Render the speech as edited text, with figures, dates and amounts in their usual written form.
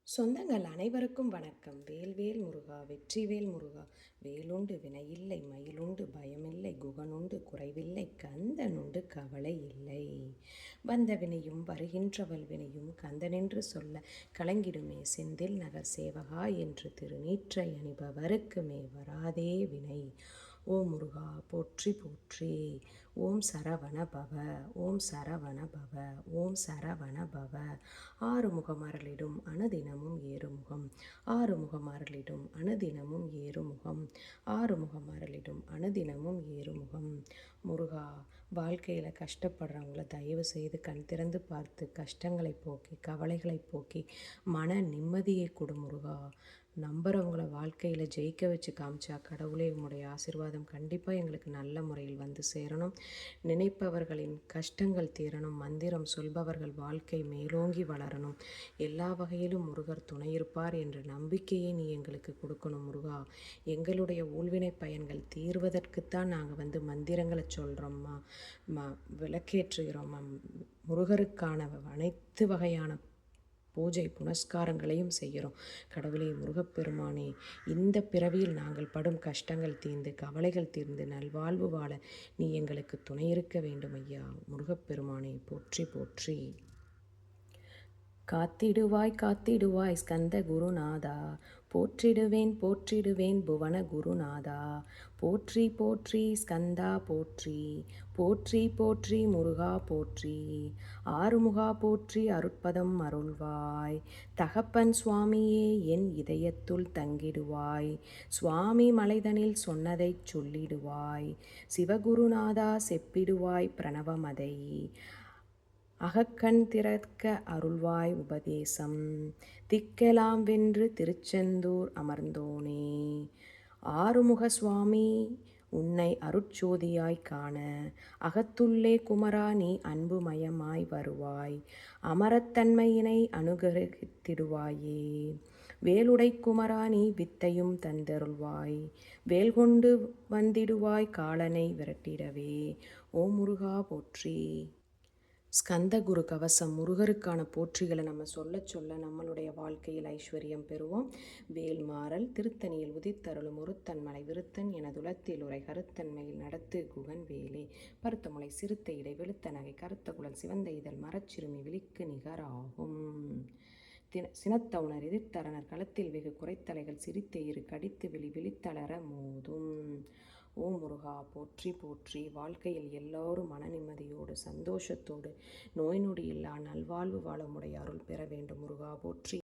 சொந்தங்கள் அனைவருக்கும் வணக்கம். வேல்வேல் முருகா, வெற்றிவேல் முருகா. வேலுண்டு வினையில்லை, மயிலுண்டு பயமில்லை, குகனுண்டு குறைவில்லை, கந்தனுண்டு கவலை இல்லை. வந்த வினையும் வருகின்ற வல்வினையும் கந்தனென்று சொல்ல கலங்கிடுமே செந்தில் நகர் சேவகா என்று திருநீற்றை அணிபவருக்குமே வராதே வினை. ஓம் முருகா போற்றி போற்றி. ஓம் சரவண பவ, ஓம் சரவண பவ, ஓம் சரவண பவ. ஆறுமுகம் அருளிடும் அனுதினமும் ஏறுமுகம், ஆறுமுகம் அருளிடும் அனுதினமும் ஏறுமுகம், ஆறுமுகம் அருளிடும் அனுதினமும் ஏறுமுகம். முருகா, வாழ்க்கையில் கஷ்டப்படுறவங்கள தயவு செய்து கண் திறந்து பார்த்து கஷ்டங்களை போக்கி கவலைகளை போக்கி மன நிம்மதியை கொடு முருகா. நம்புறவங்கள வாழ்க்கையில் ஜெயிக்க வச்சு காமிச்சா கடவுளே உம்முடைய ஆசீர்வாதம் கண்டிப்பாக எங்களுக்கு நல்ல முறையில் வந்து சேரணும். நினைப்பவர்களின் கஷ்டங்கள் தீரணும். மந்திரம் சொல்பவர்கள் வாழ்க்கை மேலோங்கி வளரணும். எல்லா வகையிலும் முருகர் துணையிருப்பார் என்ற நம்பிக்கையை நீ எங்களுக்கு கொடுக்கணும் முருகா. எங்களுடைய ஊழ்வினை பயன்கள் தீர்வதற்குத்தான் நாங்கள் மந்திரங்களை சொல்கிறோம்மா, விளக்கேற்றுகிறோம்மா. முருகருக்கான அனைத்து வகையான பூஜை புனஸ்காரங்களையும் செய்கிறோம். கடவுளே முருகப்பெருமானே, இந்த பிறவியில் நாங்கள் படும் கஷ்டங்கள் தீர்ந்து கவலைகள் தீர்ந்து நல்வாழ்வு வாழ நீ எங்களுக்கு துணை இருக்க வேண்டும் ஐயா. முருகப்பெருமானே போற்றி போற்றி. காத்திடுவாய் காத்திடுவாய் ஸ்கந்த குருநாதா, போற்றிடுவேன் போற்றிடுவேன் புவன குருநாதா. போற்றி போற்றி ஸ்கந்தா போற்றி, போற்றி போற்றி முருகா போற்றி. ஆறுமுகா போற்றி அருட்பதம் அருள்வாய். தகப்பன் சுவாமியே என் இதயத்துள் தங்கிடுவாய். சுவாமி மலைதனில் சொன்னதைச் சொல்லிடுவாய். சிவகுருநாதா செப்பிடுவாய் பிரணவமதை. அகக்கண் திறக்க அருள்வாய் உபதேசம். திக்கெலாம் வென்று திருச்செந்தூர் அமர்ந்தோனே. ஆறுமுக சுவாமி உன்னை அருட்சோதியாய் காண அகத்துள்ளே குமரா நீ அன்புமயமாய் வருவாய். அமரத்தன்மையினை அனுகிரகித்திடுவாயே. வேலுடை குமரா நீ வித்தையும் தந்தருள்வாய். வேல் கொண்டு வந்திடுவாய் காலனை விரட்டிடவே. ஓம் முருகா போற்றி. ஸ்கந்த குரு கவசம். முருகருக்கான போற்றிகளை நம்ம சொல்ல சொல்ல நம்மளுடைய வாழ்க்கையில் ஐஸ்வர்யம் பெறுவோம். வேல்மாறல் திருத்தணியில் உதித்தருளும் ஒருத்தன் மலை விருத்தன் எனதுலத்தில் உரை கருத்தன்மையில் நடத்து குகன் வேலே. பருத்தமுலை சிறுத்த இடை வெளுத்த நகை கருத்த குழல் சிவந்த இதழ் மரச்சிறுமி விழிக்கு நிகராகும். சினத்தவுணர் எதிர்த்தரனர் களத்தில் வெகு குறைத்தலைகள் சிரித்த இரு கடித்து விழித்தளர மோதும். ஓம் முருகா போற்றி போற்றி. வாழ்க்கையில் எல்லோரும் மன நிம்மதியோடு சந்தோஷத்தோடு நோய் நொடி இல்லா நல்வாழ்வு வாழ முடைய அருள் பெற வேண்டும் முருகா போற்றி.